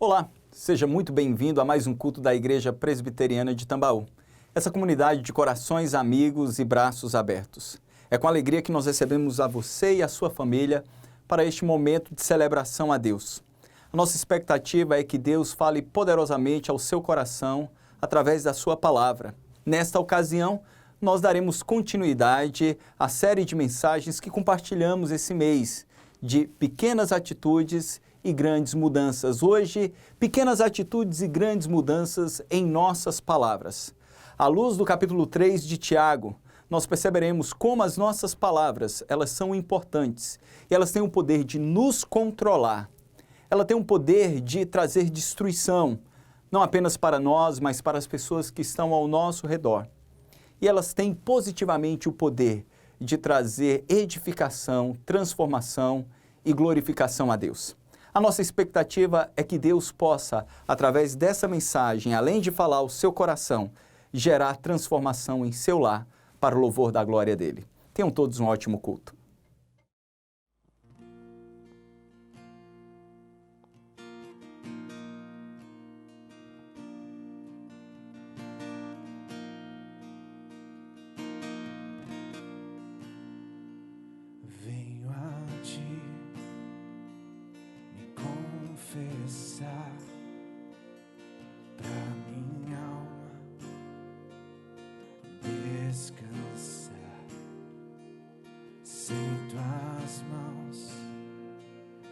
Olá, seja muito bem-vindo a mais um culto da Igreja Presbiteriana de Tambaú. Essa comunidade de corações amigos e braços abertos. É com alegria que nós recebemos a você e a sua família para este momento de celebração a Deus. A nossa expectativa é que Deus fale poderosamente ao seu coração através da sua palavra. Nesta ocasião, nós daremos continuidade à série de mensagens que compartilhamos esse mês, de pequenas atitudes e grandes mudanças. Hoje, pequenas atitudes e grandes mudanças em nossas palavras. À luz do capítulo 3 de Tiago, nós perceberemos como as nossas palavras, elas são importantes e elas têm o poder de nos controlar. Ela tem o poder de trazer destruição, não apenas para nós, mas para as pessoas que estão ao nosso redor. E elas têm positivamente o poder de trazer edificação, transformação e glorificação a Deus. A nossa expectativa é que Deus possa, através dessa mensagem, além de falar ao seu coração, gerar transformação em seu lar para o louvor da glória dele. Tenham todos um ótimo culto. Venho a ti me confessar pra minha alma descansar. Sem tuas mãos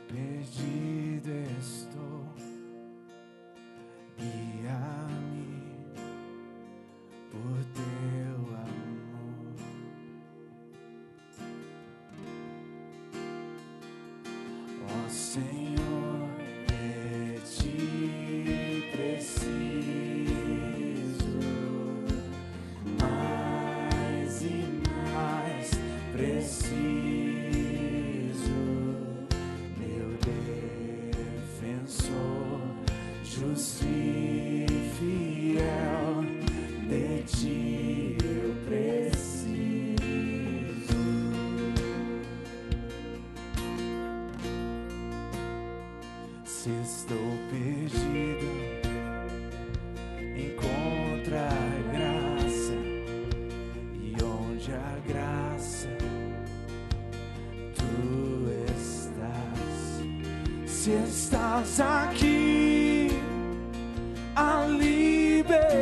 perdido estou. Guia-me por teu amor. Ó Senhor, de ti preciso, mais e mais preciso, meu defensor, justo e fiel, de ti eu preciso. Se estou perdido, encontra a graça, e onde a graça tu estás. Se estás aqui, a liberdade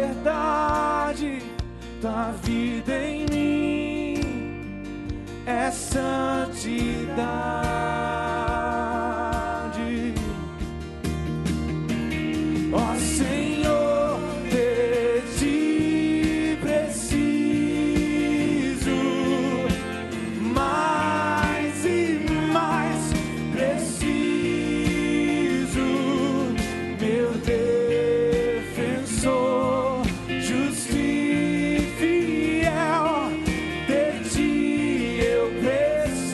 da vida em mim é santidade. Ó Senhor, de ti preciso, mais e mais preciso, meu defensor, justo e fiel, de ti eu preciso.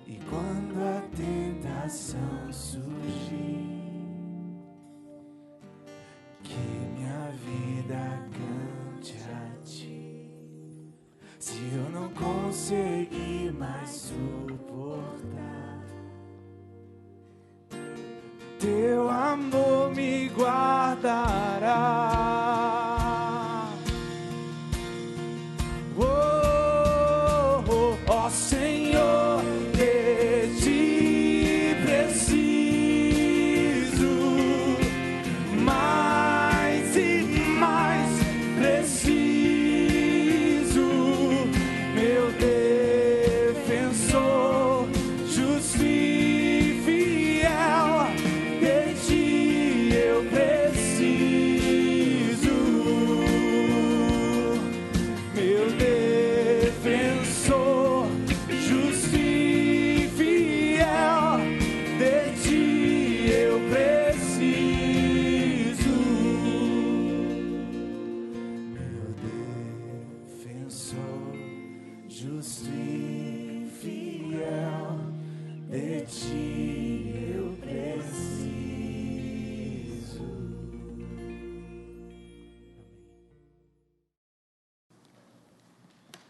E quando a tentação surgir, que minha vida cante a ti. Se eu não conseguir mais suportar, teu amor me guardará. Oh, oh, ó Senhor, de ti preciso, mais e mais preciso, meu defensor, justo e fiel, de ti eu preciso, meu defensor, justo e fiel, de ti eu preciso, meu defensor, justo e fiel, de ti eu preciso.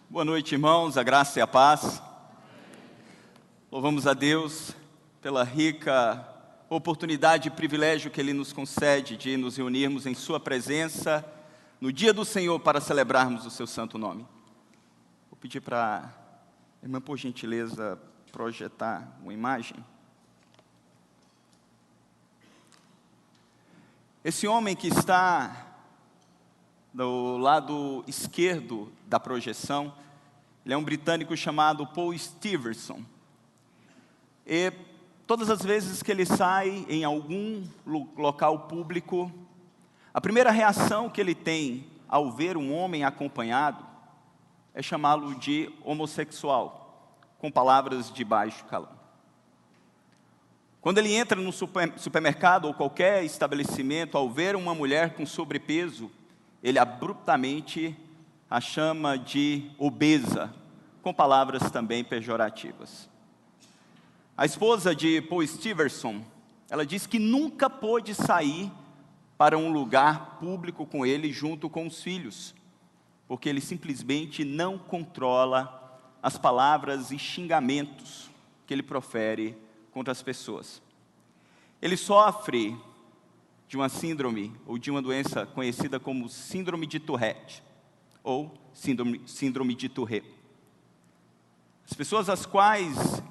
Boa noite, irmãos, a graça e a paz. Louvamos a Deus pela rica oportunidade e privilégio que Ele nos concede de nos reunirmos em Sua presença no dia do Senhor para celebrarmos o Seu santo nome. Vou pedir para a irmã, por gentileza, projetar uma imagem. Esse homem que está do lado esquerdo da projeção, ele é um britânico chamado Paul Stevensson. E todas as vezes que ele sai em algum local público, a primeira reação que ele tem ao ver um homem acompanhado é chamá-lo de homossexual, com palavras de baixo calão. Quando ele entra no supermercado ou qualquer estabelecimento, ao ver uma mulher com sobrepeso, ele abruptamente a chama de obesa, com palavras também pejorativas. A esposa de Paul Stevensson, ela diz que nunca pôde sair para um lugar público com ele junto com os filhos, porque ele simplesmente não controla as palavras e xingamentos que ele profere contra as pessoas. Ele sofre de uma síndrome ou de uma doença conhecida como síndrome de Tourette ou síndrome de Tourette. As pessoas as quais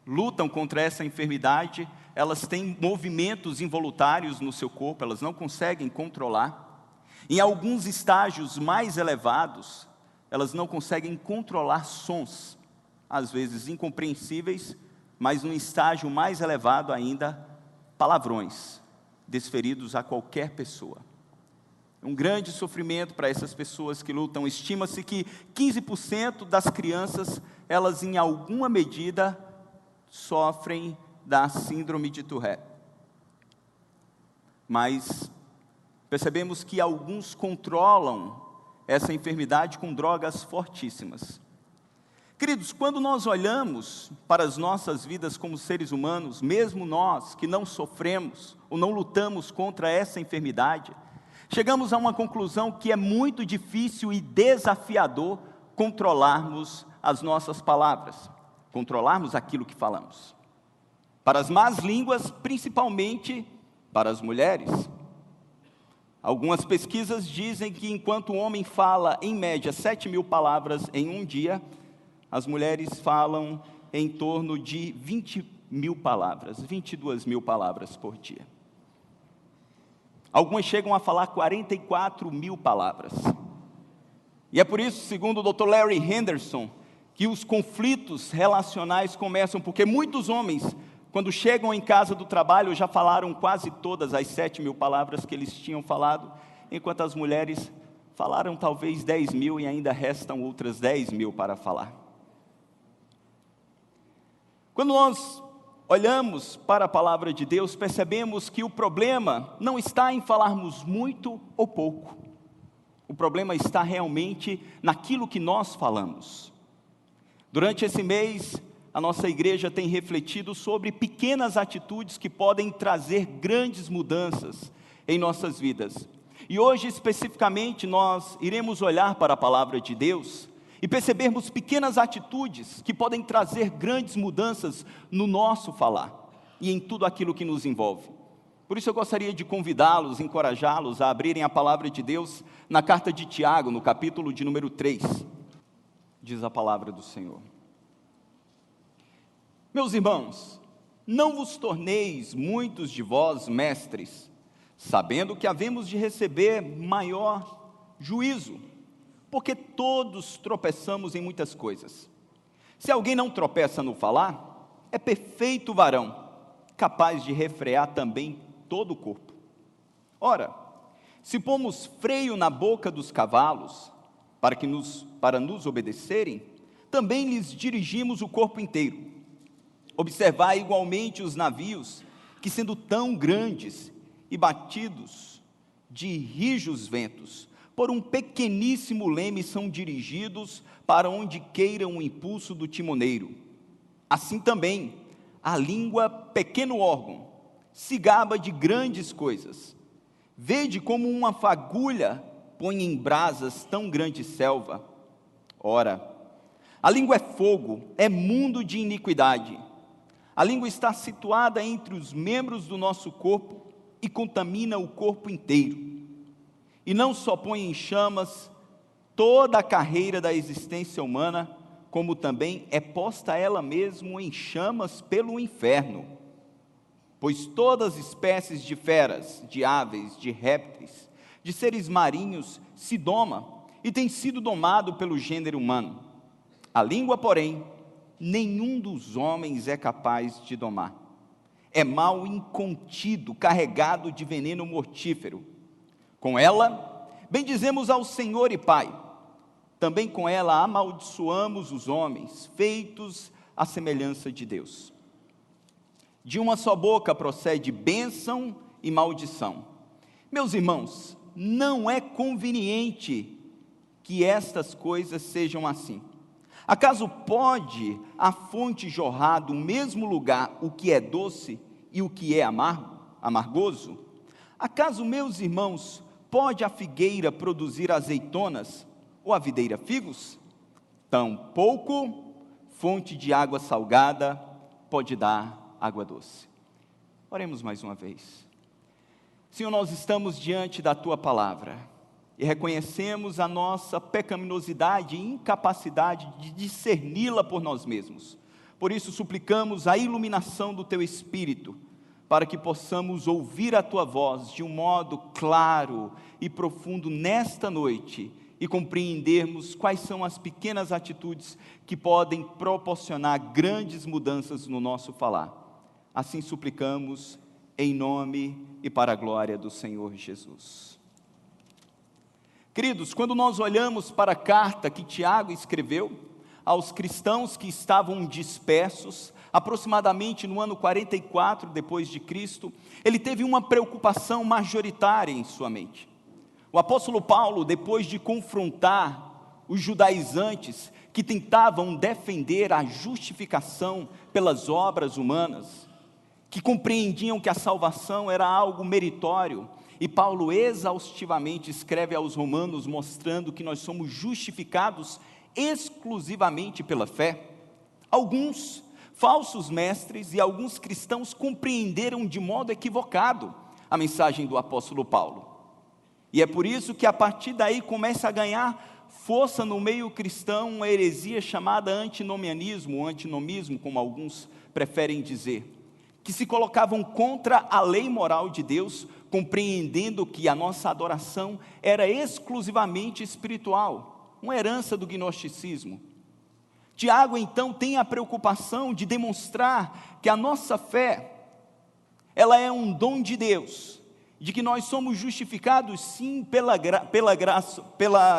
lutam contra essa enfermidade, elas têm movimentos involuntários no seu corpo, elas não conseguem controlar. Em alguns estágios mais elevados, elas não conseguem controlar sons, às vezes incompreensíveis, mas num estágio mais elevado ainda, palavrões desferidos a qualquer pessoa. Um grande sofrimento para essas pessoas que lutam. Estima-se que 15% das crianças, elas em alguma medida sofrem da síndrome de Tourette. Mas percebemos que alguns controlam essa enfermidade com drogas fortíssimas. Queridos, quando nós olhamos para as nossas vidas como seres humanos, mesmo nós que não sofremos ou não lutamos contra essa enfermidade, chegamos a uma conclusão que é muito difícil e desafiador controlarmos as nossas palavras, controlarmos aquilo que falamos. Para as más línguas, principalmente para as mulheres. Algumas pesquisas dizem que enquanto o homem fala, em média, 7.000 palavras em um dia, as mulheres falam em torno de 20.000 palavras, 22.000 palavras por dia. Algumas chegam a falar 44.000 palavras. E é por isso, segundo o Dr. Larry Henderson, que os conflitos relacionais começam, porque muitos homens, quando chegam em casa do trabalho, já falaram quase todas as 7.000 palavras que eles tinham falado, enquanto as mulheres falaram talvez 10.000 e ainda restam outras 10.000 para falar. Quando nós olhamos para a palavra de Deus, percebemos que o problema não está em falarmos muito ou pouco. O problema está realmente naquilo que nós falamos. Durante esse mês, a nossa igreja tem refletido sobre pequenas atitudes que podem trazer grandes mudanças em nossas vidas. E hoje, especificamente, nós iremos olhar para a palavra de Deus e percebermos pequenas atitudes que podem trazer grandes mudanças no nosso falar e em tudo aquilo que nos envolve. Por isso eu gostaria de convidá-los, encorajá-los a abrirem a palavra de Deus na carta de Tiago, no capítulo de número 3, diz a palavra do Senhor. Meus irmãos, não vos torneis muitos de vós mestres, sabendo que havemos de receber maior juízo, porque todos tropeçamos em muitas coisas. Se alguém não tropeça no falar, é perfeito varão, capaz de refrear também todo o corpo. Ora, se pomos freio na boca dos cavalos, para nos obedecerem, também lhes dirigimos o corpo inteiro. Observai igualmente os navios, que sendo tão grandes e batidos de rijos ventos, por um pequeníssimo leme são dirigidos para onde queira o impulso do timoneiro. Assim também, a língua, pequeno órgão, se gaba de grandes coisas. Vede como uma fagulha põe em brasas tão grande selva. Ora, a língua é fogo, é mundo de iniquidade. A língua está situada entre os membros do nosso corpo e contamina o corpo inteiro. E não só põe em chamas toda a carreira da existência humana, como também é posta ela mesma em chamas pelo inferno. Pois todas as espécies de feras, de aves, de répteis, de seres marinhos se doma e tem sido domado pelo gênero humano. A língua, porém, nenhum dos homens é capaz de domar. É mal incontido, carregado de veneno mortífero. Com ela, bendizemos ao Senhor e Pai. Também com ela amaldiçoamos os homens, feitos à semelhança de Deus. De uma só boca procede bênção e maldição. Meus irmãos, não é conveniente que estas coisas sejam assim. Acaso pode a fonte jorrar do mesmo lugar o que é doce e o que é amargoso? Acaso, meus irmãos, pode a figueira produzir azeitonas ou a videira figos? Tampouco fonte de água salgada pode dar água doce. Oremos mais uma vez. Senhor, nós estamos diante da Tua palavra e reconhecemos a nossa pecaminosidade e incapacidade de discerni-la por nós mesmos. Por isso suplicamos a iluminação do Teu Espírito, para que possamos ouvir a Tua voz de um modo claro e profundo nesta noite e compreendermos quais são as pequenas atitudes que podem proporcionar grandes mudanças no nosso falar. Assim suplicamos em nome e para a glória do Senhor Jesus. Queridos, quando nós olhamos para a carta que Tiago escreveu aos cristãos que estavam dispersos, aproximadamente no ano 44 depois de Cristo, ele teve uma preocupação majoritária em sua mente. O apóstolo Paulo, depois de confrontar os judaizantes que tentavam defender a justificação pelas obras humanas, que compreendiam que a salvação era algo meritório, e Paulo exaustivamente escreve aos romanos mostrando que nós somos justificados exclusivamente pela fé. Alguns falsos mestres e alguns cristãos compreenderam de modo equivocado a mensagem do apóstolo Paulo. E é por isso que a partir daí começa a ganhar força no meio cristão uma heresia chamada antinomianismo, ou antinomismo, como alguns preferem dizer, que se colocavam contra a lei moral de Deus, compreendendo que a nossa adoração era exclusivamente espiritual, uma herança do gnosticismo. Tiago, então, tem a preocupação de demonstrar que a nossa fé, ela é um dom de Deus, de que nós somos justificados sim pela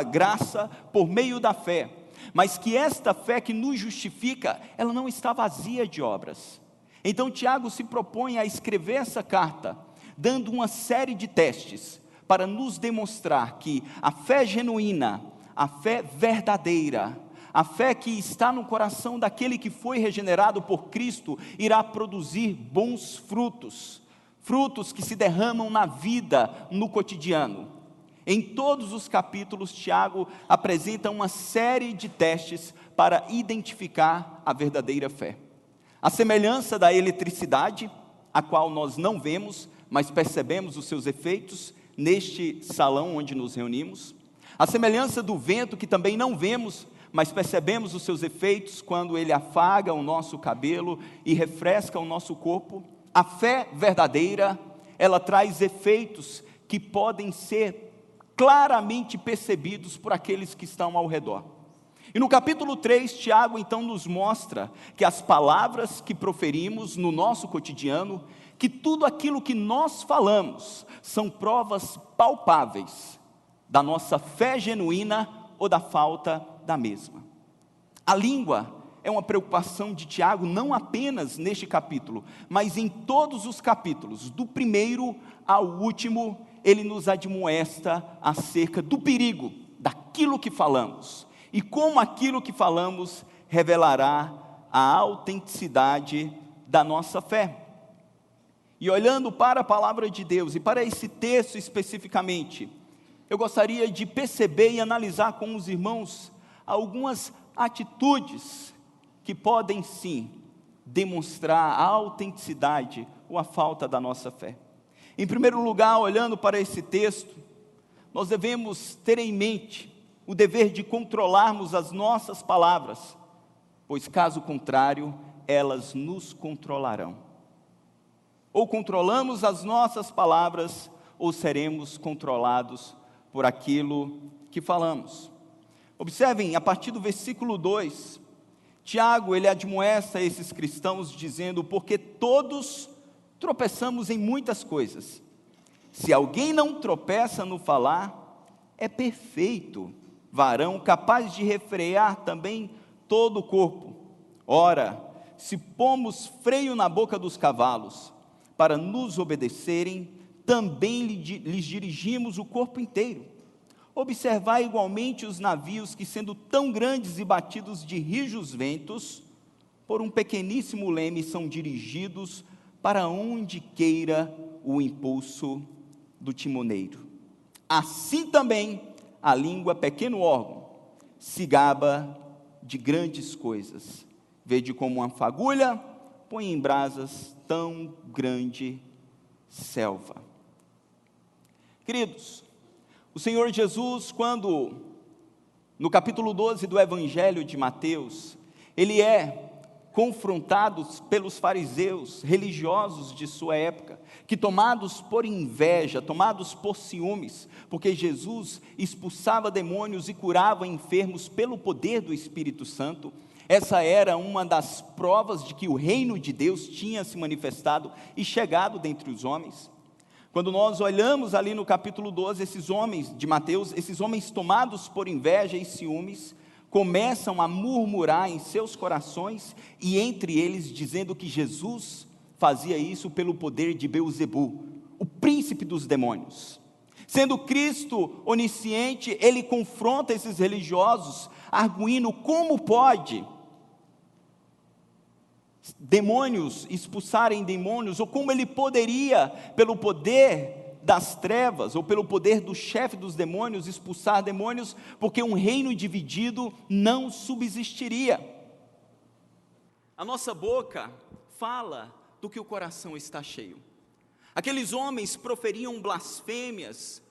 graça por meio da fé, mas que esta fé que nos justifica, ela não está vazia de obras. Então Tiago se propõe a escrever essa carta, dando uma série de testes, para nos demonstrar que a fé genuína, a fé verdadeira, a fé que está no coração daquele que foi regenerado por Cristo, irá produzir bons frutos, frutos que se derramam na vida, no cotidiano. Em todos os capítulos, Tiago apresenta uma série de testes para identificar a verdadeira fé. A semelhança da eletricidade, a qual nós não vemos, mas percebemos os seus efeitos neste salão onde nos reunimos. A semelhança do vento, que também não vemos, mas percebemos os seus efeitos quando ele afaga o nosso cabelo e refresca o nosso corpo. A fé verdadeira, ela traz efeitos que podem ser claramente percebidos por aqueles que estão ao redor. E no capítulo 3, Tiago então nos mostra que as palavras que proferimos no nosso cotidiano, que tudo aquilo que nós falamos, são provas palpáveis da nossa fé genuína ou da falta da mesma. A língua é uma preocupação de Tiago não apenas neste capítulo, mas em todos os capítulos, do primeiro ao último, ele nos admoesta acerca do perigo daquilo que falamos. E como aquilo que falamos revelará a autenticidade da nossa fé. E olhando para a palavra de Deus, e para esse texto especificamente, eu gostaria de perceber e analisar com os irmãos algumas atitudes que podem sim demonstrar a autenticidade ou a falta da nossa fé. Em primeiro lugar, olhando para esse texto, nós devemos ter em mente o dever de controlarmos as nossas palavras, pois caso contrário, elas nos controlarão. Ou controlamos as nossas palavras, ou seremos controlados por aquilo que falamos. Observem, a partir do versículo 2, Tiago, ele admoesta esses cristãos dizendo: porque todos tropeçamos em muitas coisas. Se alguém não tropeça no falar, é perfeito, varão capaz de refrear também todo o corpo. Ora, se pomos freio na boca dos cavalos, para nos obedecerem, também lhes dirigimos o corpo inteiro. Observai igualmente os navios que, sendo tão grandes e batidos de rijos ventos, por um pequeníssimo leme são dirigidos para onde queira o impulso do timoneiro. Assim também a língua, pequeno órgão, se gaba de grandes coisas. Vede como uma fagulha põe em brasas tão grande selva. Queridos, o Senhor Jesus, quando no capítulo 12 do Evangelho de Mateus, ele é confrontado pelos fariseus religiosos de sua época, que tomados por inveja, tomados por ciúmes, porque Jesus expulsava demônios e curava enfermos pelo poder do Espírito Santo, essa era uma das provas de que o reino de Deus tinha se manifestado e chegado dentre os homens. Quando nós olhamos ali no capítulo 12, esses homens de Mateus, esses homens tomados por inveja e ciúmes, começam a murmurar em seus corações, e entre eles dizendo que Jesus fazia isso pelo poder de Beelzebu, o príncipe dos demônios. Sendo Cristo onisciente, ele confronta esses religiosos, arguindo como pode demônios expulsarem demônios, ou como ele poderia, pelo poder das trevas, ou pelo poder do chefe dos demônios, expulsar demônios, porque um reino dividido não subsistiria. A nossa boca fala do que o coração está cheio. Aqueles homens proferiam blasfêmias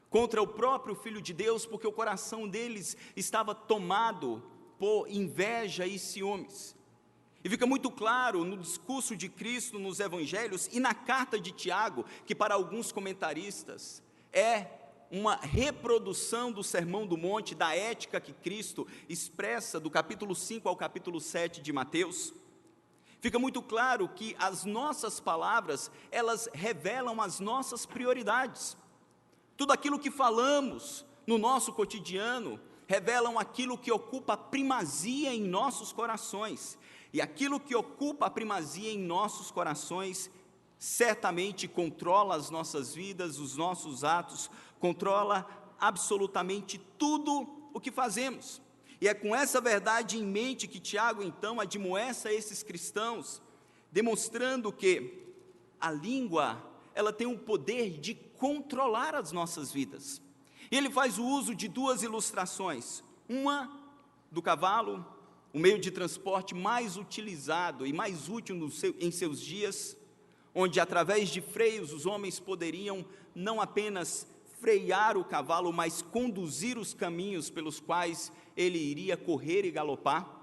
contra o próprio Filho de Deus, porque o coração deles estava tomado por inveja e ciúmes. E fica muito claro no discurso de Cristo nos Evangelhos e na carta de Tiago, que para alguns comentaristas é uma reprodução do Sermão do Monte, da ética que Cristo expressa do capítulo 5 ao capítulo 7 de Mateus. Fica muito claro que as nossas palavras, elas revelam as nossas prioridades. Tudo aquilo que falamos no nosso cotidiano, revelam aquilo que ocupa primazia em nossos corações. E aquilo que ocupa a primazia em nossos corações, certamente controla as nossas vidas, os nossos atos, controla absolutamente tudo o que fazemos. E é com essa verdade em mente que Tiago, então, admoesta esses cristãos, demonstrando que a língua, ela tem o poder de controlar as nossas vidas. E ele faz o uso de duas ilustrações, uma do cavalo, o meio de transporte mais utilizado e mais útil em seus dias, onde através de freios os homens poderiam não apenas frear o cavalo, mas conduzir os caminhos pelos quais ele iria correr e galopar,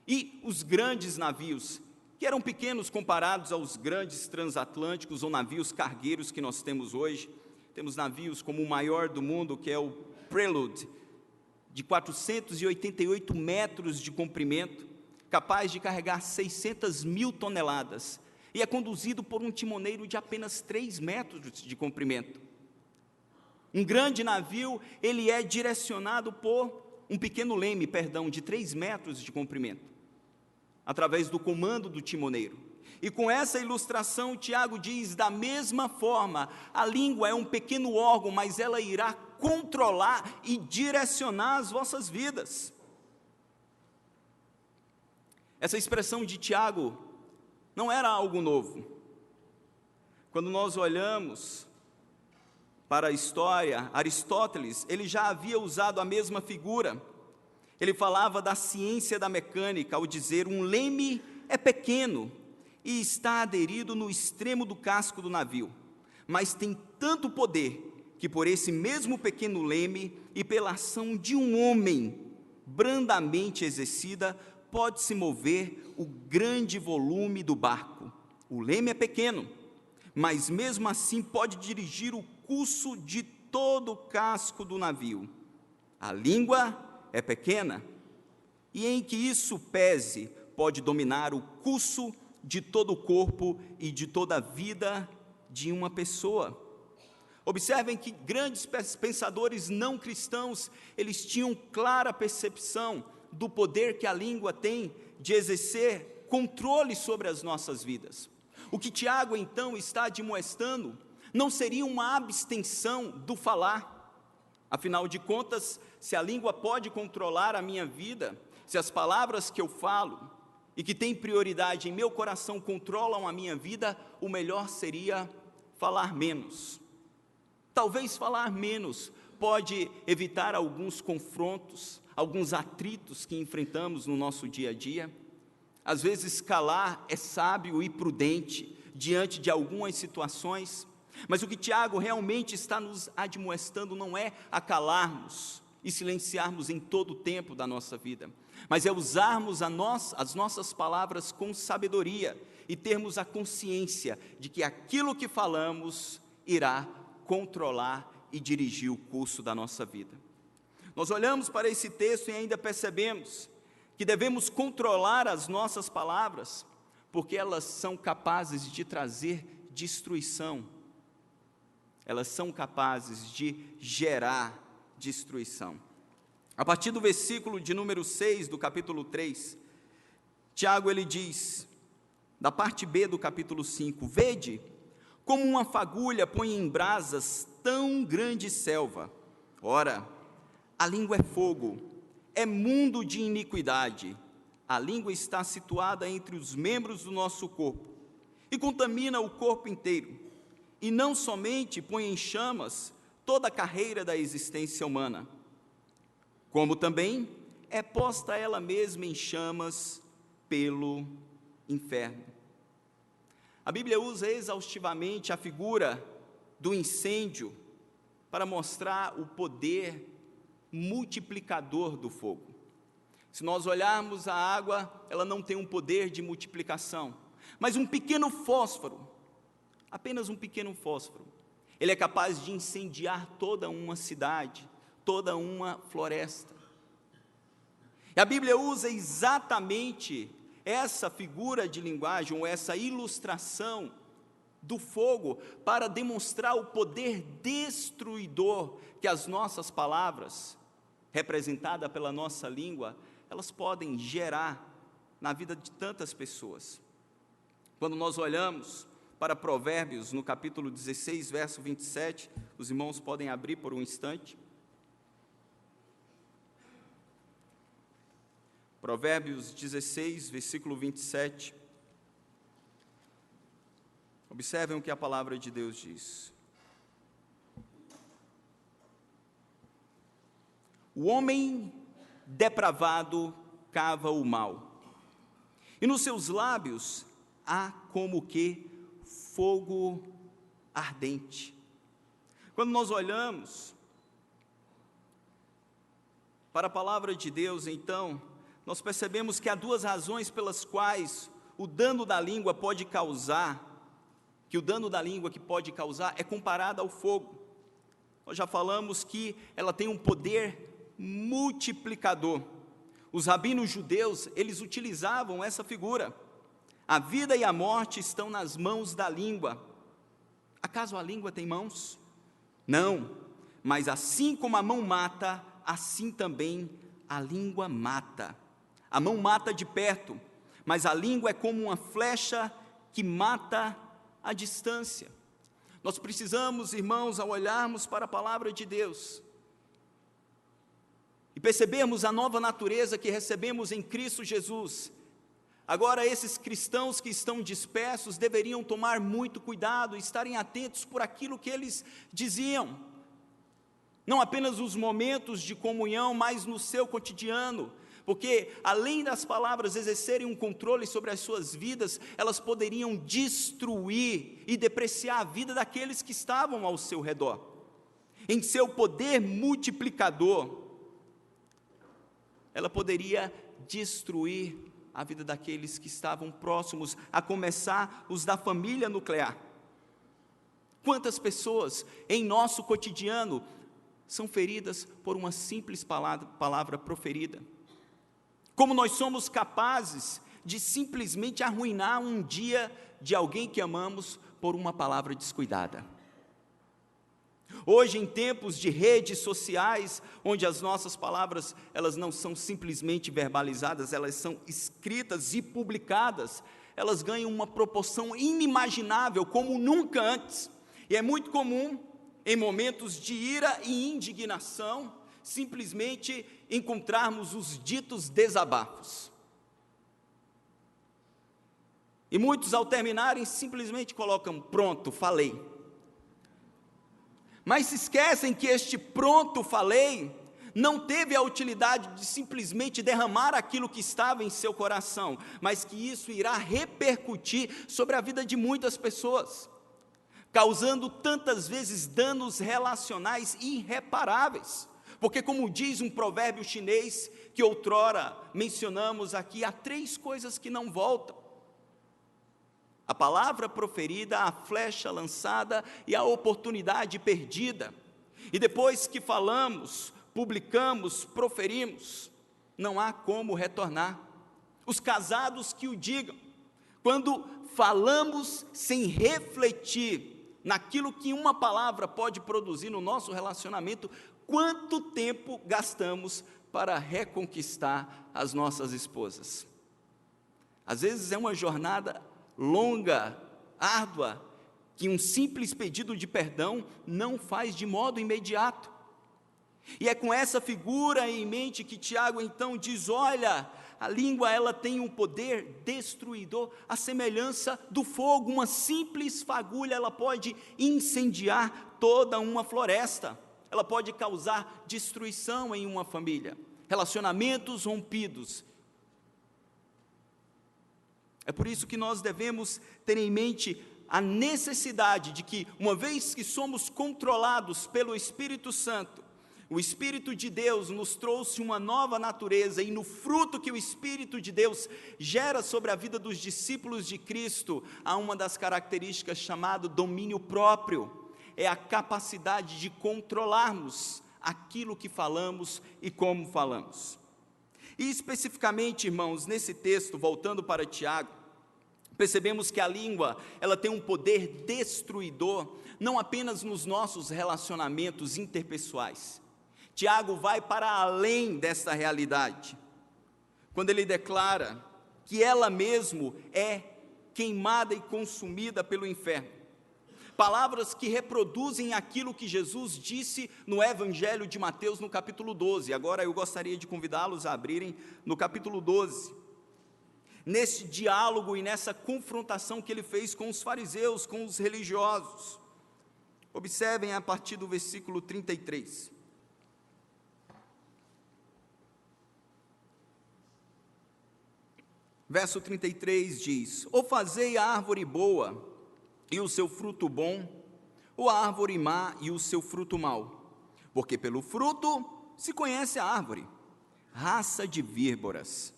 e os grandes navios, que eram pequenos comparados aos grandes transatlânticos ou navios cargueiros que nós temos hoje. Temos navios como o maior do mundo, que é o Prelude, de 488 metros de comprimento, capaz de carregar 600 mil toneladas, e é conduzido por um timoneiro de apenas 3 metros de comprimento. Um grande navio, ele é direcionado por um pequeno leme, de 3 metros de comprimento, através do comando do timoneiro. E com essa ilustração, Tiago diz, da mesma forma, a língua é um pequeno órgão, mas ela irá controlar e direcionar as vossas vidas. Essa expressão de Tiago não era algo novo. Quando nós olhamos para a história, Aristóteles, ele já havia usado a mesma figura. Ele falava da ciência da mecânica, ao dizer um leme é pequeno e está aderido no extremo do casco do navio, mas tem tanto poder que por esse mesmo pequeno leme e pela ação de um homem brandamente exercida, pode-se mover o grande volume do barco. O leme é pequeno, mas mesmo assim pode dirigir o curso de todo o casco do navio. A língua é pequena, e em que isso pese, pode dominar o curso de todo o corpo e de toda a vida de uma pessoa. Observem que grandes pensadores não cristãos, eles tinham clara percepção do poder que a língua tem de exercer controle sobre as nossas vidas. O que Tiago, então, está admoestando não seria uma abstenção do falar. Afinal de contas, se a língua pode controlar a minha vida, se as palavras que eu falo e que têm prioridade em meu coração controlam a minha vida, o melhor seria falar menos. Talvez falar menos pode evitar alguns confrontos, alguns atritos que enfrentamos no nosso dia a dia. Às vezes calar é sábio e prudente diante de algumas situações, mas o que Tiago realmente está nos admoestando não é a calarmos e silenciarmos em todo o tempo da nossa vida, mas é usarmos as nossas palavras com sabedoria e termos a consciência de que aquilo que falamos irá controlar e dirigir o curso da nossa vida. Nós olhamos para esse texto e ainda percebemos que devemos controlar as nossas palavras, porque elas são capazes de trazer destruição, elas são capazes de gerar destruição. A partir do versículo de número 6 do capítulo 3, Tiago ele diz, da parte B do capítulo 5, vede como uma fagulha põe em brasas tão grande selva. Ora, a língua é fogo, é mundo de iniquidade. A língua está situada entre os membros do nosso corpo e contamina o corpo inteiro, e não somente põe em chamas toda a carreira da existência humana, como também é posta ela mesma em chamas pelo inferno. A Bíblia usa exaustivamente a figura do incêndio para mostrar o poder multiplicador do fogo. Se nós olharmos a água, ela não tem um poder de multiplicação, mas um pequeno fósforo, apenas um pequeno fósforo, ele é capaz de incendiar toda uma cidade, toda uma floresta. E a Bíblia usa exatamente essa figura de linguagem, ou essa ilustração do fogo, para demonstrar o poder destruidor que as nossas palavras, representada pela nossa língua, elas podem gerar na vida de tantas pessoas. Quando nós olhamos para Provérbios, no capítulo 16, verso 27, os irmãos podem abrir por um instante. Provérbios 16, versículo 27. Observem o que a palavra de Deus diz. O homem depravado cava o mal, e nos seus lábios há como que fogo ardente. Quando nós olhamos para a palavra de Deus, então, nós percebemos que há duas razões pelas quais o dano da língua pode causar, é comparado ao fogo. Nós já falamos que ela tem um poder multiplicador. Os rabinos judeus, eles utilizavam essa figura. A vida e a morte estão nas mãos da língua. Acaso a língua tem mãos? Não, mas assim como a mão mata, assim também a língua mata. A mão mata de perto, mas a língua é como uma flecha que mata à distância. Nós precisamos, irmãos, ao olharmos para a palavra de Deus e percebermos a nova natureza que recebemos em Cristo Jesus, agora esses cristãos que estão dispersos deveriam tomar muito cuidado, estarem atentos por aquilo que eles diziam, não apenas nos momentos de comunhão, mas no seu cotidiano, porque além das palavras exercerem um controle sobre as suas vidas, elas poderiam destruir e depreciar a vida daqueles que estavam ao seu redor. Em seu poder multiplicador, ela poderia destruir a vida daqueles que estavam próximos, a começar os da família nuclear. Quantas pessoas em nosso cotidiano são feridas por uma simples palavra proferida? Como nós somos capazes de simplesmente arruinar um dia de alguém que amamos por uma palavra descuidada? Hoje, em tempos de redes sociais, onde as nossas palavras, elas não são simplesmente verbalizadas, elas são escritas e publicadas, elas ganham uma proporção inimaginável, como nunca antes. E é muito comum, em momentos de ira e indignação, simplesmente encontrarmos os ditos desabafos. E muitos, ao terminarem, simplesmente colocam: pronto, falei. Mas se esquecem que este pronto, falei, não teve a utilidade de simplesmente derramar aquilo que estava em seu coração, mas que isso irá repercutir sobre a vida de muitas pessoas, causando tantas vezes danos relacionais irreparáveis. Porque, como diz um provérbio chinês, que outrora mencionamos aqui, há 3 coisas que não voltam: a palavra proferida, a flecha lançada e a oportunidade perdida. E depois que falamos, publicamos, proferimos, não há como retornar. Os casados que o digam. Quando falamos sem refletir naquilo que uma palavra pode produzir no nosso relacionamento, quanto tempo gastamos para reconquistar as nossas esposas? Às vezes é uma jornada longa, árdua, que um simples pedido de perdão não faz de modo imediato. E é com essa figura em mente que Tiago então diz: olha, a língua, ela tem um poder destruidor, à semelhança do fogo. Uma simples fagulha, ela pode incendiar toda uma floresta, ela pode causar destruição em uma família, relacionamentos rompidos. É por isso que nós devemos ter em mente a necessidade de que, uma vez que somos controlados pelo Espírito Santo, o Espírito de Deus nos trouxe uma nova natureza, e no fruto que o Espírito de Deus gera sobre a vida dos discípulos de Cristo, há uma das características chamada domínio próprio. É a capacidade de controlarmos aquilo que falamos e como falamos. E especificamente, irmãos, nesse texto, voltando para Tiago, percebemos que a língua, ela tem um poder destruidor, não apenas nos nossos relacionamentos interpessoais. Tiago vai para além dessa realidade, quando ele declara que ela mesmo é queimada e consumida pelo inferno. Palavras que reproduzem aquilo que Jesus disse no Evangelho de Mateus, no capítulo 12. Agora eu gostaria de convidá-los a abrirem no capítulo 12. Nesse diálogo e nessa confrontação que ele fez com os fariseus, com os religiosos. Observem a partir do versículo 33. Verso 33 diz: ou fazei a árvore boa e o seu fruto bom, ou a árvore má e o seu fruto mau, porque pelo fruto se conhece a árvore. Raça de víboras,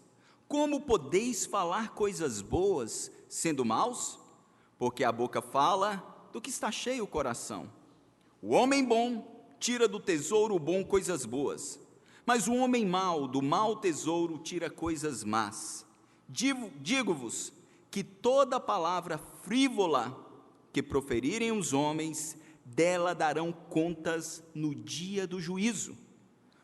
como podeis falar coisas boas, sendo maus? Porque a boca fala do que está cheio o coração. O homem bom tira do tesouro bom coisas boas, mas o homem mau do mau tesouro tira coisas más. Digo-vos que toda palavra frívola que proferirem os homens, dela darão contas no dia do juízo,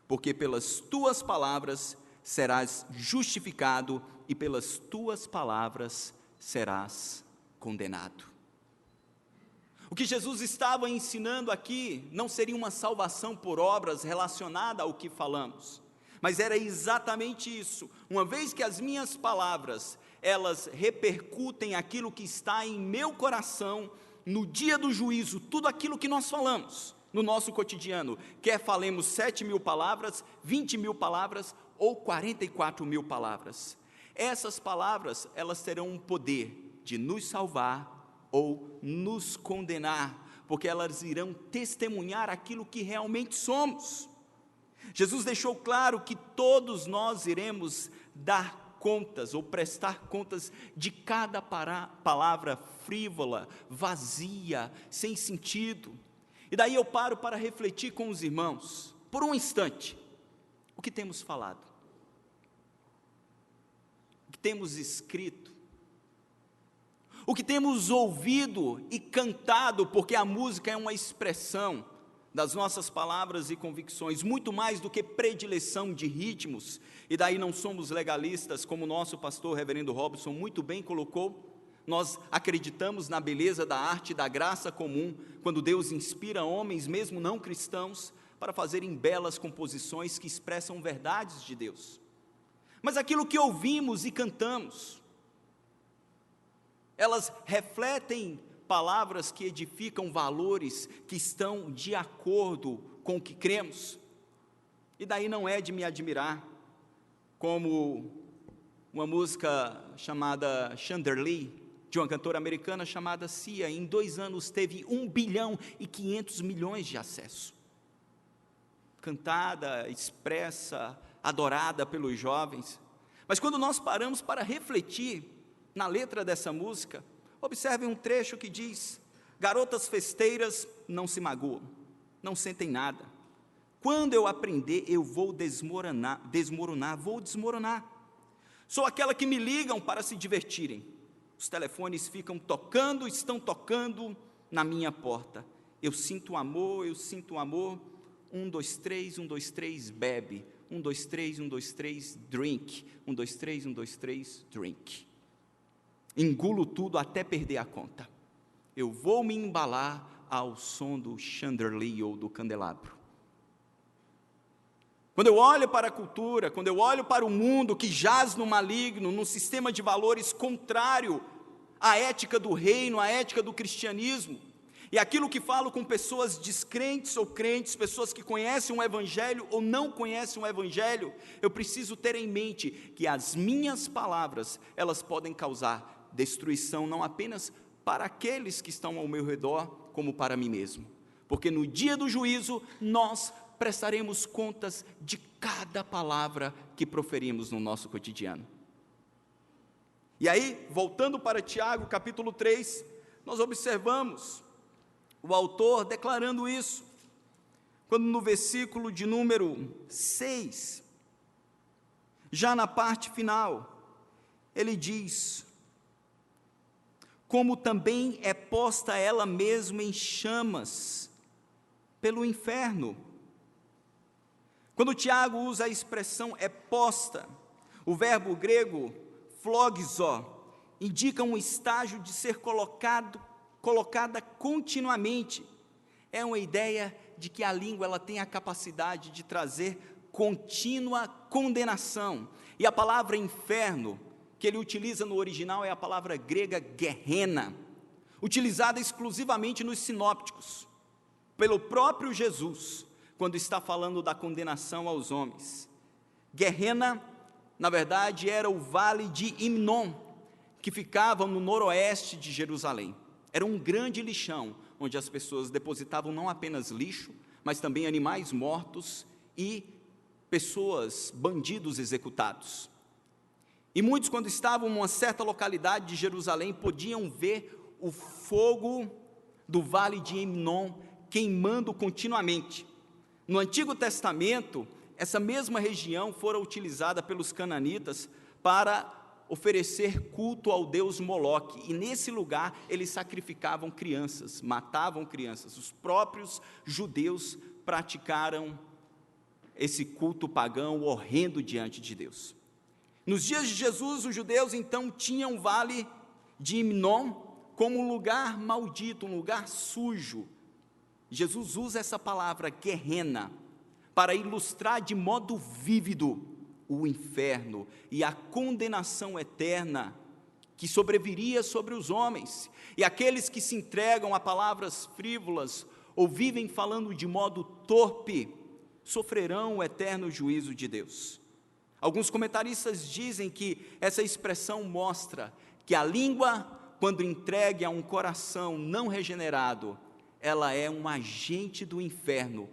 porque pelas tuas palavras serás justificado e pelas tuas palavras serás condenado. O que Jesus estava ensinando aqui não seria uma salvação por obras relacionada ao que falamos, mas era exatamente isso. Uma vez que as minhas palavras, elas repercutem aquilo que está em meu coração, no dia do juízo, tudo aquilo que nós falamos no nosso cotidiano, quer falemos 7.000 palavras, 20.000 palavras ou 44 mil palavras. Essas palavras, elas terão um poder de nos salvar ou nos condenar, porque elas irão testemunhar aquilo que realmente somos. Jesus deixou claro que todos nós iremos dar contas ou prestar contas de cada palavra frívola, vazia, sem sentido. E daí eu paro para refletir com os irmãos, por um instante, o que temos falado, o que temos escrito, o que temos ouvido e cantado, porque a música é uma expressão das nossas palavras e convicções, muito mais do que predileção de ritmos, e daí não somos legalistas, como o nosso pastor reverendo Robson muito bem colocou. Nós acreditamos na beleza da arte e da graça comum, quando Deus inspira homens, mesmo não cristãos, para fazerem belas composições que expressam verdades de Deus. Mas aquilo que ouvimos e cantamos, elas refletem palavras que edificam valores que estão de acordo com o que cremos. E daí não é de me admirar, como uma música chamada Chandelier, de uma cantora americana chamada Sia, em 2 anos teve 1 bilhão e 500 milhões de acessos. Cantada, expressa, adorada pelos jovens. Mas quando nós paramos para refletir na letra dessa música, observe um trecho que diz: garotas festeiras não se magoam, não sentem nada. Quando eu aprender, eu vou desmoronar. Sou aquela que me ligam para se divertirem. Os telefones ficam tocando, estão tocando na minha porta. Eu sinto amor, 1, 2, 3, 1, 2, 3, bebe. 1, 2, 3, 1, 2, 3, drink. 1, 2, 3, 1, 2, 3, drink. Engulo tudo até perder a conta. Eu vou me embalar ao som do chandelier ou do candelabro. Quando eu olho para a cultura, quando eu olho para o mundo que jaz no maligno, num sistema de valores contrário à ética do reino, à ética do cristianismo, e aquilo que falo com pessoas descrentes ou crentes, pessoas que conhecem o evangelho ou não conhecem o evangelho, eu preciso ter em mente que as minhas palavras, elas podem causar destruição não apenas para aqueles que estão ao meu redor, como para mim mesmo, porque no dia do juízo nós prestaremos contas de cada palavra que proferimos no nosso cotidiano. E aí, voltando para Tiago, capítulo 3, nós observamos o autor declarando isso, quando no versículo de número 6, já na parte final, ele diz: como também é posta ela mesma em chamas pelo inferno. Quando Tiago usa a expressão é posta, o verbo grego phlogizo indica um estágio de ser colocada continuamente. É uma ideia de que a língua ela tem a capacidade de trazer contínua condenação. E a palavra inferno, que ele utiliza no original, é a palavra grega Gehenna, utilizada exclusivamente nos sinópticos, pelo próprio Jesus, quando está falando da condenação aos homens. Gehenna, na verdade, era o vale de Himnom, que ficava no noroeste de Jerusalém. Era um grande lixão, onde as pessoas depositavam não apenas lixo, mas também animais mortos e pessoas, bandidos executados. E muitos, quando estavam em uma certa localidade de Jerusalém, podiam ver o fogo do vale de Himnom queimando continuamente. No Antigo Testamento, essa mesma região fora utilizada pelos cananitas para oferecer culto ao deus Moloque, e nesse lugar eles sacrificavam crianças, matavam crianças. Os próprios judeus praticaram esse culto pagão horrendo diante de Deus. Nos dias de Jesus, os judeus então tinham o vale de Himnom como um lugar maldito, um lugar sujo. Jesus usa essa palavra Gehenna para ilustrar de modo vívido o inferno e a condenação eterna que sobreviria sobre os homens, e aqueles que se entregam a palavras frívolas ou vivem falando de modo torpe, sofrerão o eterno juízo de Deus. Alguns comentaristas dizem que essa expressão mostra que a língua, quando entregue a um coração não regenerado, ela é um agente do inferno,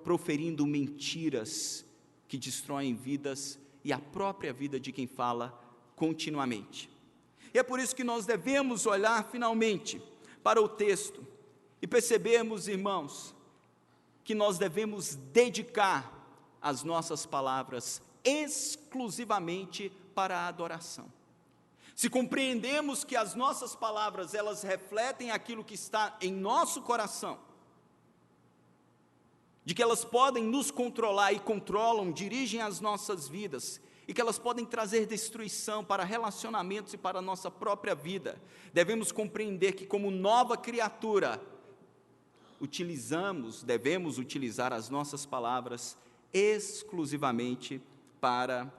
proferindo mentiras que destroem vidas e a própria vida de quem fala continuamente. E é por isso que nós devemos olhar finalmente para o texto e percebermos, irmãos, que nós devemos dedicar as nossas palavras exclusivamente para a adoração. Se compreendemos que as nossas palavras, elas refletem aquilo que está em nosso coração, de que elas podem nos controlar e controlam, dirigem as nossas vidas, e que elas podem trazer destruição para relacionamentos e para a nossa própria vida, devemos compreender que, como nova criatura, devemos utilizar as nossas palavras exclusivamente para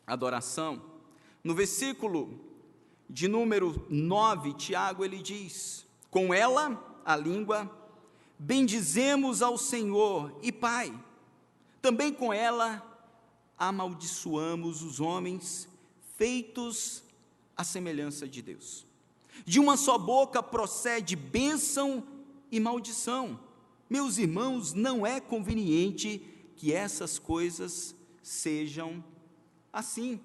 adoração. No versículo de número 9, Tiago, ele diz: com ela, a língua, bendizemos ao Senhor e Pai, também com ela amaldiçoamos os homens, feitos à semelhança de Deus. De uma só boca procede bênção e maldição. Meus irmãos, não é conveniente que essas coisas sejam assim.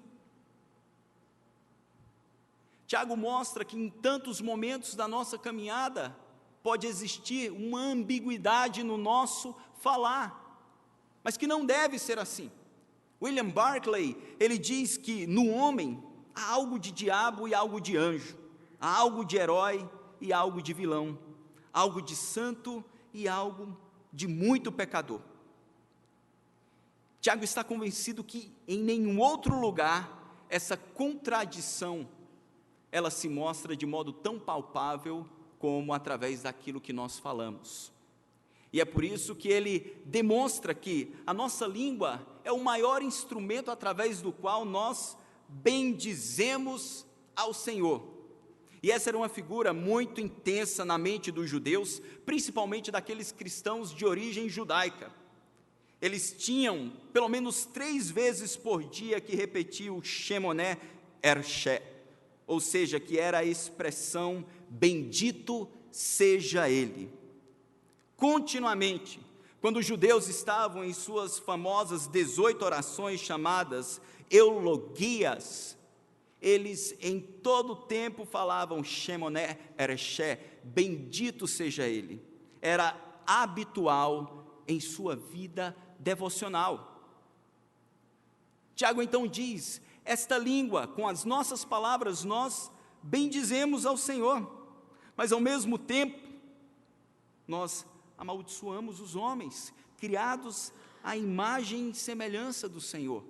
Tiago mostra que em tantos momentos da nossa caminhada pode existir uma ambiguidade no nosso falar, mas que não deve ser assim. William Barclay, ele diz que no homem há algo de diabo e algo de anjo, há algo de herói e algo de vilão, algo de santo e algo de muito pecador. Tiago está convencido que em nenhum outro lugar essa contradição ela se mostra de modo tão palpável como através daquilo que nós falamos. E é por isso que ele demonstra que a nossa língua é o maior instrumento através do qual nós bendizemos ao Senhor. E essa era uma figura muito intensa na mente dos judeus, principalmente daqueles cristãos de origem judaica. Eles tinham pelo menos 3 vezes por dia que repetir o Shemoneh Ershé, ou seja, que era a expressão bendito seja ele. Continuamente, quando os judeus estavam em suas famosas 18 orações chamadas eulogias, eles em todo o tempo falavam Shemoneh Ershé, bendito seja ele. Era habitual em sua vida devocional. Tiago então diz: esta língua, com as nossas palavras, nós bendizemos ao Senhor, mas ao mesmo tempo, nós amaldiçoamos os homens, criados à imagem e semelhança do Senhor.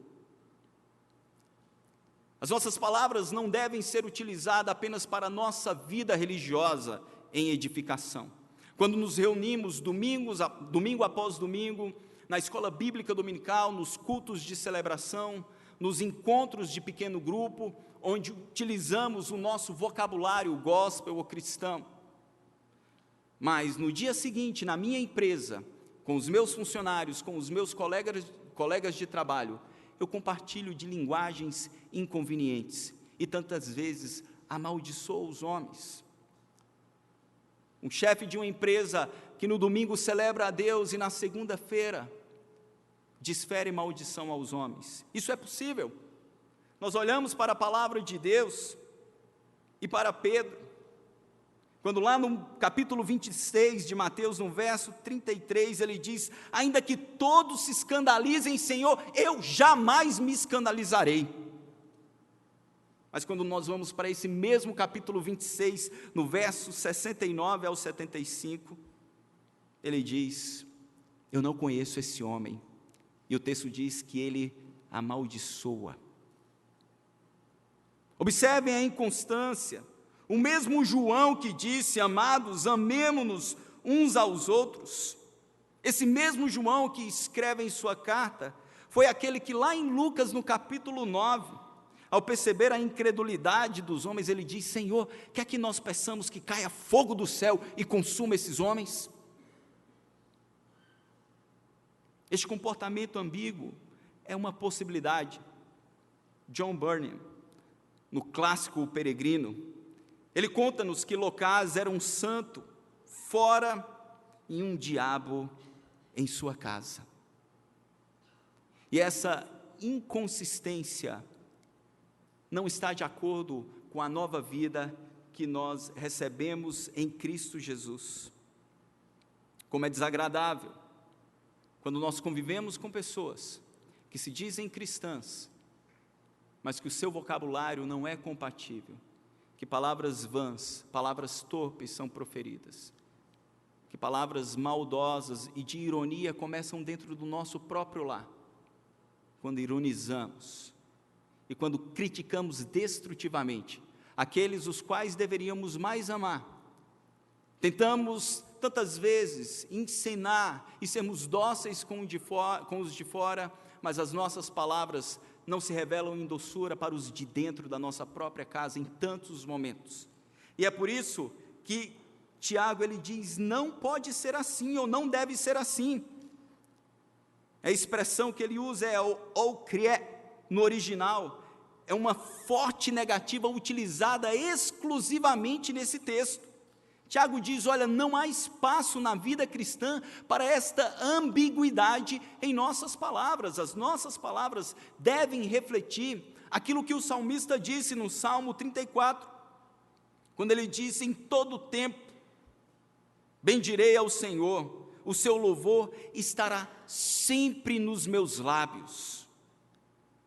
As nossas palavras não devem ser utilizadas apenas para a nossa vida religiosa em edificação. Quando nos reunimos domingo após domingo, na escola bíblica dominical, nos cultos de celebração, nos encontros de pequeno grupo, onde utilizamos o nosso vocabulário gospel ou cristão. Mas no dia seguinte, na minha empresa, com os meus funcionários, com os meus colegas de trabalho, eu compartilho de linguagens inconvenientes e tantas vezes amaldiçoo os homens. Um chefe de uma empresa que no domingo celebra a Deus e na segunda-feira desfere maldição aos homens. Isso é possível. Nós olhamos para a palavra de Deus e para Pedro, quando lá no capítulo 26 de Mateus, no verso 33, ele diz: ainda que todos se escandalizem, Senhor, eu jamais me escandalizarei. Mas quando nós vamos para esse mesmo capítulo 26, no verso 69 ao 75, ele diz: eu não conheço esse homem. E o texto diz que ele amaldiçoa. Observem a inconstância. O mesmo João que disse: amados, amemo-nos uns aos outros. Esse mesmo João que escreve em sua carta, foi aquele que lá em Lucas, no capítulo 9, ao perceber a incredulidade dos homens, ele diz: Senhor, quer que nós peçamos que caia fogo do céu e consuma esses homens? Este comportamento ambíguo é uma possibilidade. John Bunyan, no clássico O Peregrino, ele conta-nos que Locás era um santo fora e um diabo em sua casa. E essa inconsistência não está de acordo com a nova vida que nós recebemos em Cristo Jesus. Como é desagradável quando nós convivemos com pessoas que se dizem cristãs, mas que o seu vocabulário não é compatível, que palavras vãs, palavras torpes são proferidas, que palavras maldosas e de ironia começam dentro do nosso próprio lar, quando ironizamos e quando criticamos destrutivamente aqueles os quais deveríamos mais amar. Tentamos tantas vezes ensinar e sermos dóceis com os de fora, mas as nossas palavras não se revelam em doçura para os de dentro da nossa própria casa em tantos momentos. E é por isso que Tiago ele diz, não pode ser assim ou não deve ser assim. A expressão que ele usa é ou crié no original, é uma forte negativa utilizada exclusivamente nesse texto. Tiago diz, olha, não há espaço na vida cristã para esta ambiguidade em nossas palavras. As nossas palavras devem refletir aquilo que o salmista disse no Salmo 34, quando ele disse, em todo tempo, bendirei ao Senhor, o seu louvor estará sempre nos meus lábios.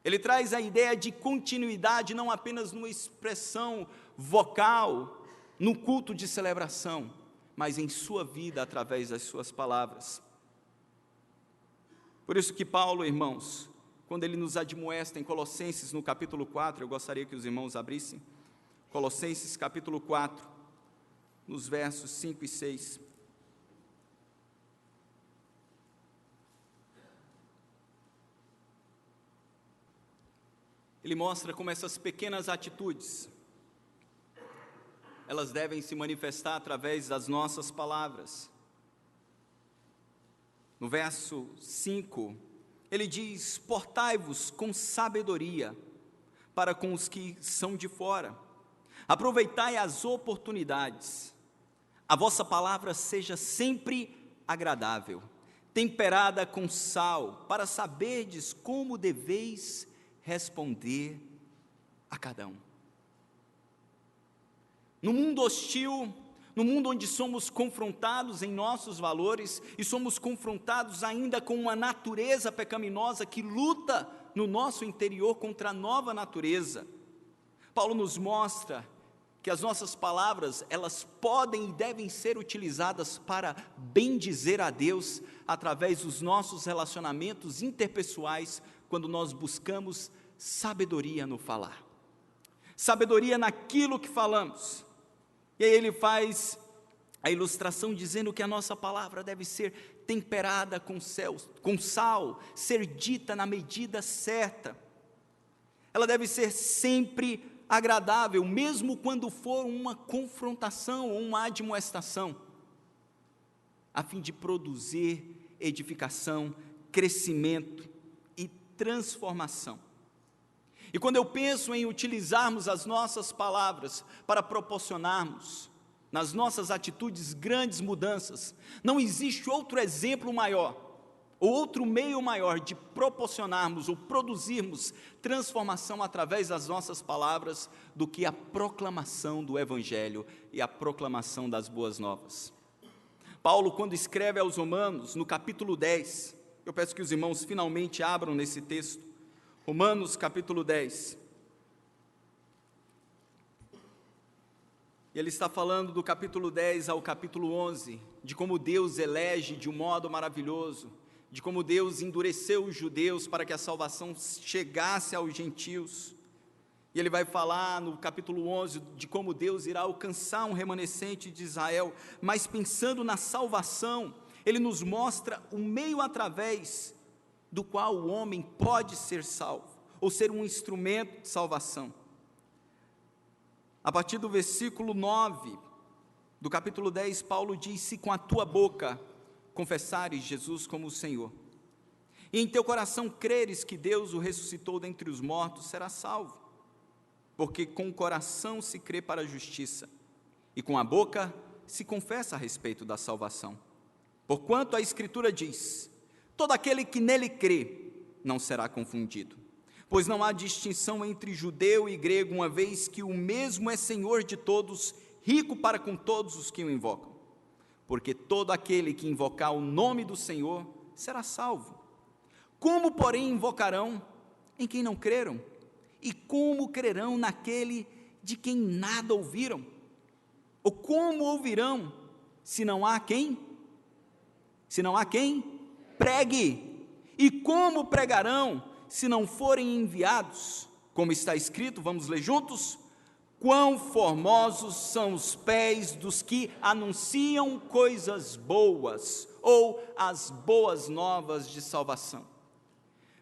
Ele traz a ideia de continuidade, não apenas numa expressão vocal, no culto de celebração, mas em sua vida, através das suas palavras. Por isso que Paulo, irmãos, quando ele nos admoesta em Colossenses, no capítulo 4, eu gostaria que os irmãos abrissem, Colossenses capítulo 4, nos versos 5 e 6. Ele mostra como essas pequenas atitudes, elas devem se manifestar através das nossas palavras. No verso 5, ele diz, portai-vos com sabedoria para com os que são de fora, aproveitai as oportunidades, a vossa palavra seja sempre agradável, temperada com sal, para saberdes como deveis responder a cada um. No mundo hostil, no mundo onde somos confrontados em nossos valores e somos confrontados ainda com uma natureza pecaminosa que luta no nosso interior contra a nova natureza, Paulo nos mostra que as nossas palavras, elas podem e devem ser utilizadas para bendizer a Deus através dos nossos relacionamentos interpessoais, quando nós buscamos sabedoria no falar, sabedoria naquilo que falamos. E aí ele faz a ilustração dizendo que a nossa palavra deve ser temperada com sal, ser dita na medida certa. Ela deve ser sempre agradável, mesmo quando for uma confrontação ou uma admoestação, a fim de produzir edificação, crescimento e transformação. E quando eu penso em utilizarmos as nossas palavras para proporcionarmos nas nossas atitudes grandes mudanças, não existe outro exemplo maior, ou outro meio maior de proporcionarmos ou produzirmos transformação através das nossas palavras do que a proclamação do Evangelho e a proclamação das boas novas. Paulo, quando escreve aos Romanos, no capítulo 10, eu peço que os irmãos finalmente abram nesse texto, Romanos capítulo 10, e ele está falando do capítulo 10 ao capítulo 11, de como Deus elege de um modo maravilhoso, de como Deus endureceu os judeus para que a salvação chegasse aos gentios. E ele vai falar no capítulo 11 de como Deus irá alcançar um remanescente de Israel, mas pensando na salvação, ele nos mostra o meio através do qual o homem pode ser salvo, ou ser um instrumento de salvação. A partir do versículo 9 do capítulo 10, Paulo diz, se com a tua boca confessares Jesus como o Senhor, e em teu coração creres que Deus o ressuscitou dentre os mortos, serás salvo. Porque com o coração se crê para a justiça, e com a boca se confessa a respeito da salvação. Porquanto a Escritura diz: todo aquele que nele crê não será confundido. Pois não há distinção entre judeu e grego, uma vez que o mesmo é Senhor de todos, rico para com todos os que o invocam. Porque todo aquele que invocar o nome do Senhor será salvo. Como, porém, invocarão em quem não creram? E como crerão naquele de quem nada ouviram? Ou como ouvirão, se não há quem? Se não há quem? Pregue. E como pregarão, se não forem enviados? Como está escrito, vamos ler juntos? Quão formosos são os pés dos que anunciam coisas boas, ou as boas novas de salvação.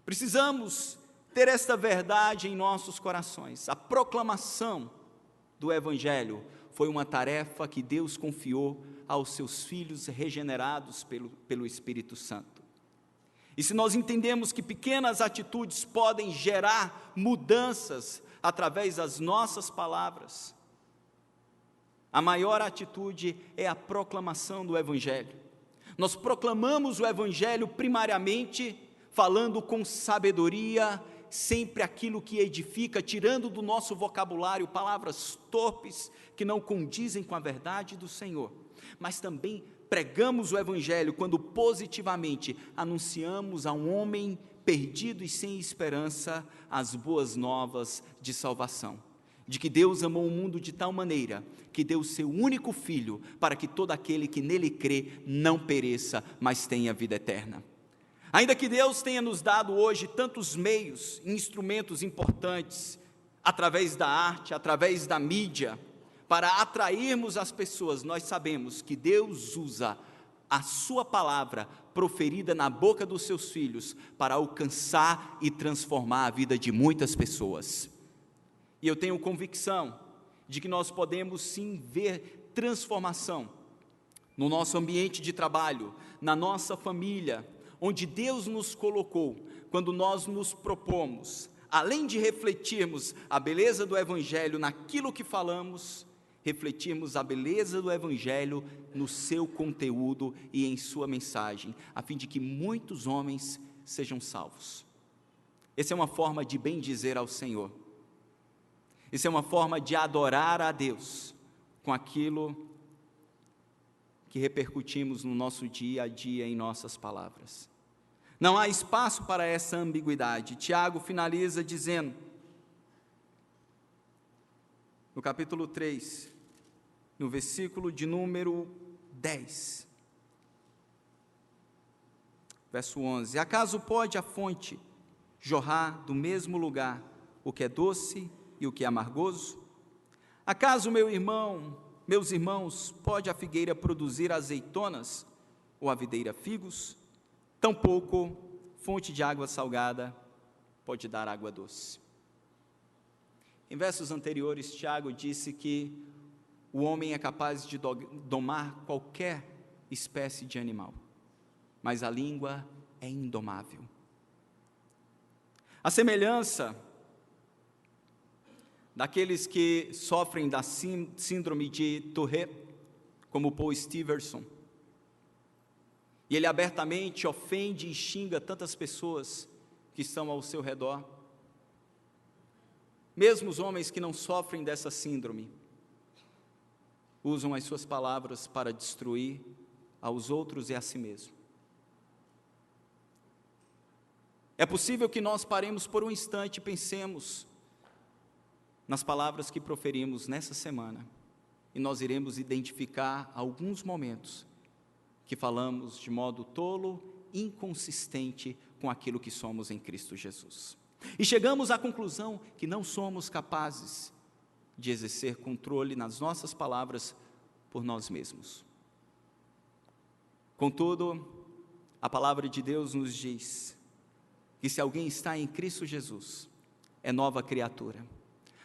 Precisamos ter esta verdade em nossos corações. A proclamação do Evangelho foi uma tarefa que Deus confiou aos seus filhos regenerados pelo Espírito Santo. E se nós entendemos que pequenas atitudes podem gerar mudanças através das nossas palavras, a maior atitude é a proclamação do Evangelho. Nós proclamamos o Evangelho primariamente falando com sabedoria, sempre aquilo que edifica, tirando do nosso vocabulário palavras torpes que não condizem com a verdade do Senhor. Mas também pregamos o Evangelho quando positivamente anunciamos a um homem perdido e sem esperança as boas novas de salvação, de que Deus amou o mundo de tal maneira que deu o seu único Filho para que todo aquele que nele crê não pereça, mas tenha vida eterna. Ainda que Deus tenha nos dado hoje tantos meios, instrumentos importantes, através da arte, através da mídia, para atrairmos as pessoas, nós sabemos que Deus usa a sua palavra proferida na boca dos seus filhos para alcançar e transformar a vida de muitas pessoas. E eu tenho convicção de que nós podemos sim ver transformação no nosso ambiente de trabalho, na nossa família, onde Deus nos colocou, quando nós nos propomos, além de refletirmos a beleza do Evangelho naquilo que falamos, refletirmos a beleza do Evangelho no seu conteúdo e em sua mensagem, a fim de que muitos homens sejam salvos. Essa é uma forma de bendizer ao Senhor. Essa é uma forma de adorar a Deus com aquilo que repercutimos no nosso dia a dia em nossas palavras. Não há espaço para essa ambiguidade. Tiago finaliza dizendo, no capítulo 3, no versículo de número 10, verso 11: acaso pode a fonte jorrar do mesmo lugar o que é doce e o que é amargoso? Acaso, meus irmãos, pode a figueira produzir azeitonas ou a videira figos? Tampouco fonte de água salgada pode dar água doce. Em versos anteriores, Tiago disse que o homem é capaz de domar qualquer espécie de animal, mas a língua é indomável. A semelhança daqueles que sofrem da síndrome de Tourette, como Paul Stevenson, e ele abertamente ofende e xinga tantas pessoas que estão ao seu redor, mesmo os homens que não sofrem dessa síndrome, usam as suas palavras para destruir aos outros e a si mesmo. É possível que nós paremos por um instante e pensemos nas palavras que proferimos nessa semana, e nós iremos identificar alguns momentos que falamos de modo tolo, inconsistente com aquilo que somos em Cristo Jesus. E chegamos à conclusão que não somos capazes de exercer controle nas nossas palavras por nós mesmos. Contudo, a palavra de Deus nos diz que se alguém está em Cristo Jesus, é nova criatura.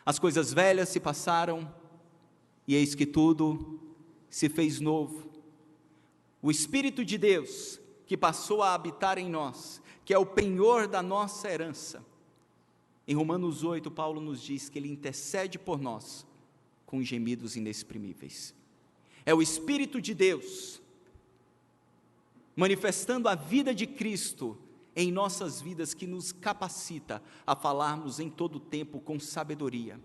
As coisas velhas se passaram e eis que tudo se fez novo. O Espírito de Deus, que passou a habitar em nós, que é o penhor da nossa herança. Em Romanos 8, Paulo nos diz que Ele intercede por nós com gemidos inexprimíveis. É o Espírito de Deus manifestando a vida de Cristo em nossas vidas que nos capacita a falarmos em todo o tempo com sabedoria.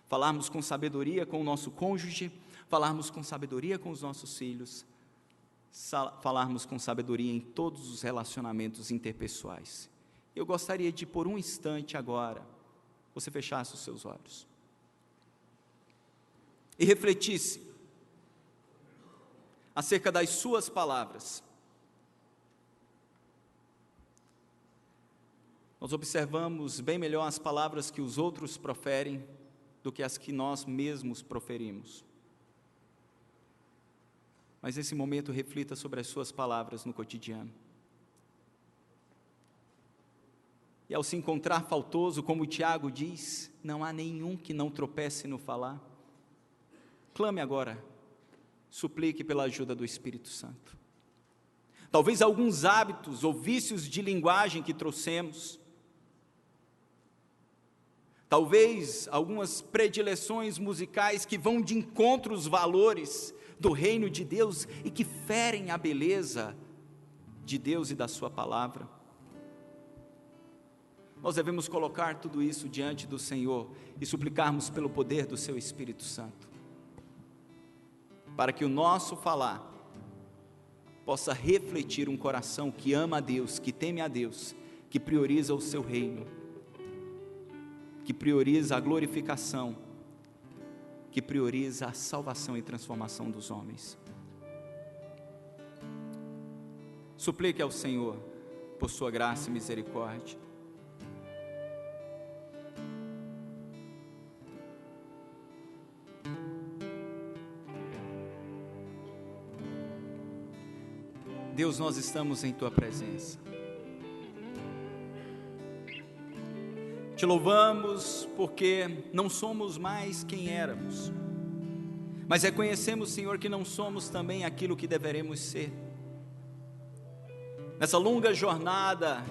Falarmos com sabedoria com o nosso cônjuge, falarmos com sabedoria com os nossos filhos, falarmos com sabedoria em todos os relacionamentos interpessoais. Eu gostaria de, por um instante agora, você fechasse os seus olhos e refletisse acerca das suas palavras. Nós observamos bem melhor as palavras que os outros proferem do que as que nós mesmos proferimos. Mas nesse momento reflita sobre as suas palavras no cotidiano. E ao se encontrar faltoso, como o Tiago diz, não há nenhum que não tropece no falar. Clame agora, suplique pela ajuda do Espírito Santo. Talvez alguns hábitos ou vícios de linguagem que trouxemos, talvez algumas predileções musicais que vão de encontro aos valores do reino de Deus e que ferem a beleza de Deus e da sua palavra. Nós devemos colocar tudo isso diante do Senhor e suplicarmos pelo poder do seu Espírito Santo, para que o nosso falar possa refletir um coração que ama a Deus, que teme a Deus, que prioriza o seu reino, que prioriza a glorificação, que prioriza a salvação e transformação dos homens. Suplique ao Senhor por sua graça e misericórdia. Deus, nós estamos em Tua presença. Te louvamos porque não somos mais quem éramos, mas reconhecemos, Senhor, que não somos também aquilo que deveremos ser. Nessa longa jornada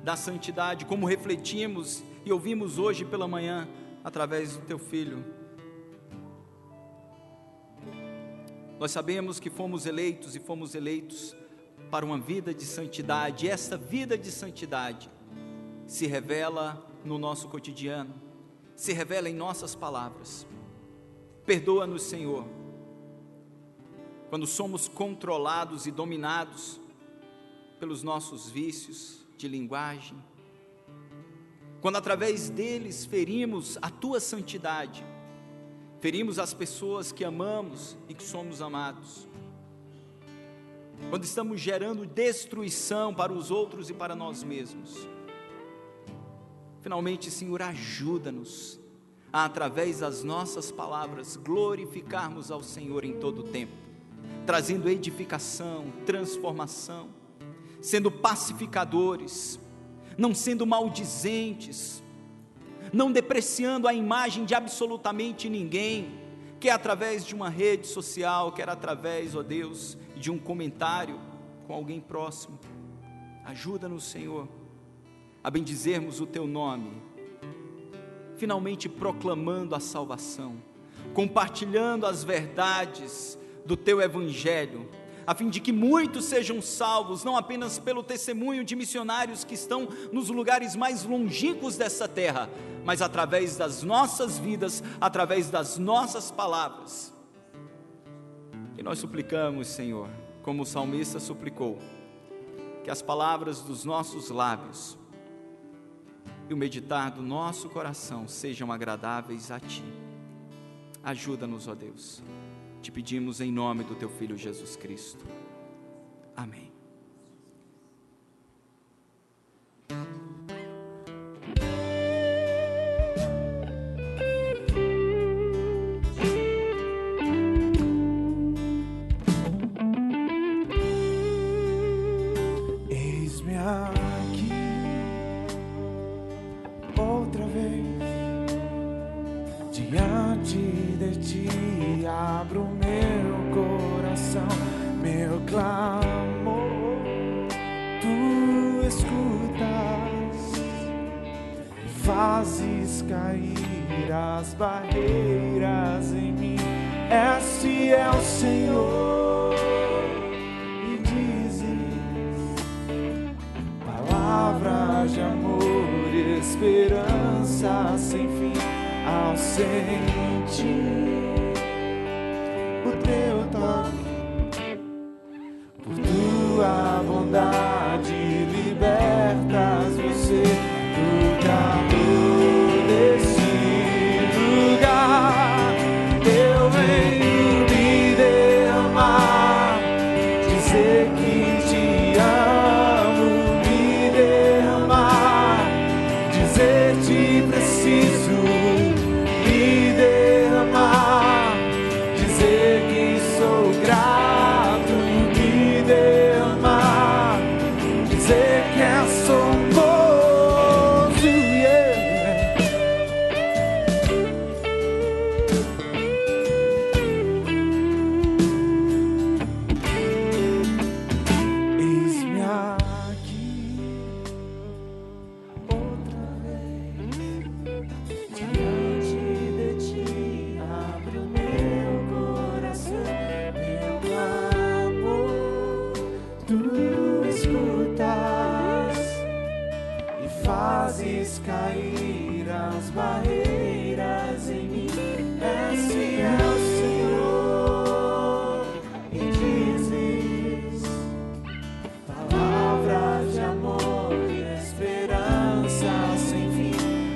da santidade, como refletimos e ouvimos hoje pela manhã, através do Teu Filho, nós sabemos que fomos eleitos e fomos eleitos para uma vida de santidade. E essa vida de santidade se revela no nosso cotidiano, se revela em nossas palavras. Perdoa-nos, Senhor, quando somos controlados e dominados pelos nossos vícios de linguagem, quando através deles ferimos a Tua santidade, ferimos as pessoas que amamos e que somos amados, quando estamos gerando destruição para os outros e para nós mesmos. Finalmente, Senhor, ajuda-nos a, através das nossas palavras, glorificarmos ao Senhor em todo o tempo, trazendo edificação, transformação, sendo pacificadores, não sendo maldizentes, não depreciando a imagem de absolutamente ninguém, quer através de uma rede social, quer através, ó Deus, de um comentário com alguém próximo. Ajuda-nos, Senhor, a bendizermos o Teu nome, finalmente proclamando a salvação, compartilhando as verdades do Teu Evangelho, a fim de que muitos sejam salvos, não apenas pelo testemunho de missionários que estão nos lugares mais longínquos dessa terra, mas através das nossas vidas, através das nossas palavras. E nós suplicamos, Senhor, como o salmista suplicou, que as palavras dos nossos lábios e o meditar do nosso coração sejam agradáveis a Ti. Ajuda-nos, ó Deus. Te pedimos em nome do Teu Filho Jesus Cristo. Amém. Eis-me aqui outra vez diante de Ti, abro meu coração, meu clamor fazes cair as barreiras em mim. Este é o Senhor, e dizes palavras de amor e esperança sem fim. Ao sentir o teu toque, por tua bondade libertas você do calor desse lugar. Eu venho me derramar, dizer que te amo, me derramar, dizer te preciso, me derramar, dizer que sou grato, me derramar, dizer que é assombroso, Eis-me aqui outra vez, diante de ti, abre o meu coração, meu amor, tu escutas e fazes cair as barreiras em mim. Esse é o Senhor, e dizes palavras de amor e esperança sem fim.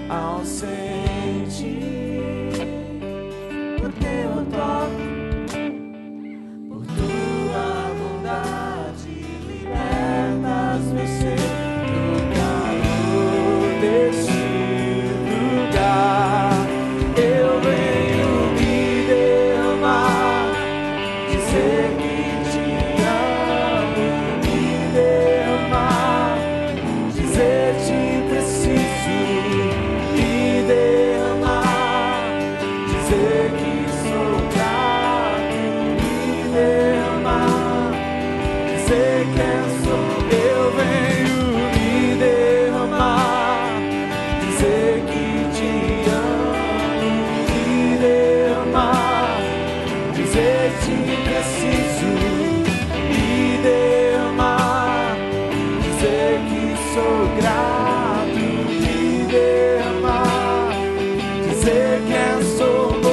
Ao sentir o teu toque, por tua bondade libertas você do calor desse lugar. Eu venho me derramar, dizer que te amo, me derramar, dizer te preciso, me derramar, dizer que sou grato, me derramar, dizer que sou. Eu venho me derramar, dizer que te amo, me derramar, dizer te preciso, me derramar, dizer que sou grato, me derramar, dizer que é assombroso,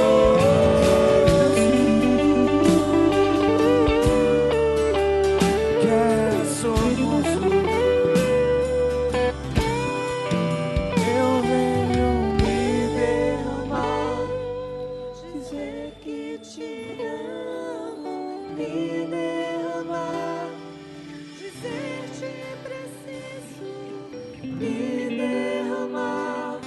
que é assombroso. Eu venho me derramar, dizer que te amo, me derramar, dizer te preciso, me derramar,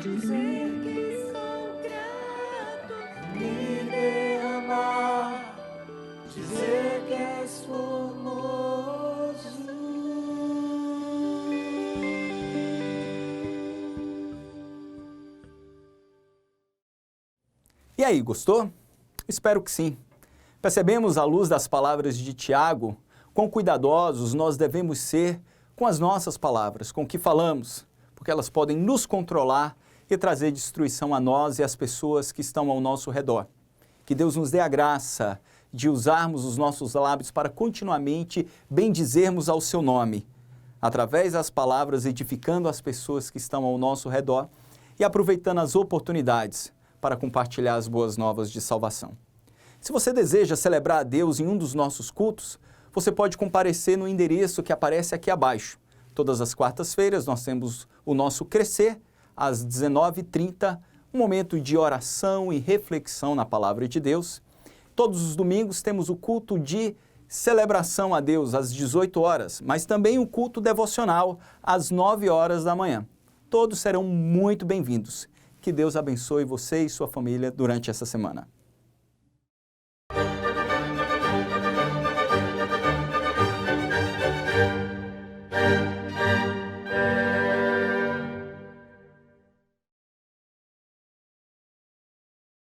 dizer que sou grato, me derramar, dizer que és formoso. E aí, gostou? Espero que sim. Percebemos, à luz das palavras de Tiago, quão cuidadosos nós devemos ser com as nossas palavras, com o que falamos, porque elas podem nos controlar e trazer destruição a nós e às pessoas que estão ao nosso redor. Que Deus nos dê a graça de usarmos os nossos lábios para continuamente bendizermos ao seu nome, através das palavras edificando as pessoas que estão ao nosso redor e aproveitando as oportunidades para compartilhar as boas novas de salvação. Se você deseja celebrar a Deus em um dos nossos cultos, você pode comparecer no endereço que aparece aqui abaixo. Todas as quartas-feiras nós temos o nosso Crescer, às 19h30, um momento de oração e reflexão na Palavra de Deus. Todos os domingos temos o culto de celebração a Deus às 18 horas, mas também o culto devocional às 9 horas da manhã. Todos serão muito bem-vindos. Que Deus abençoe você e sua família durante essa semana.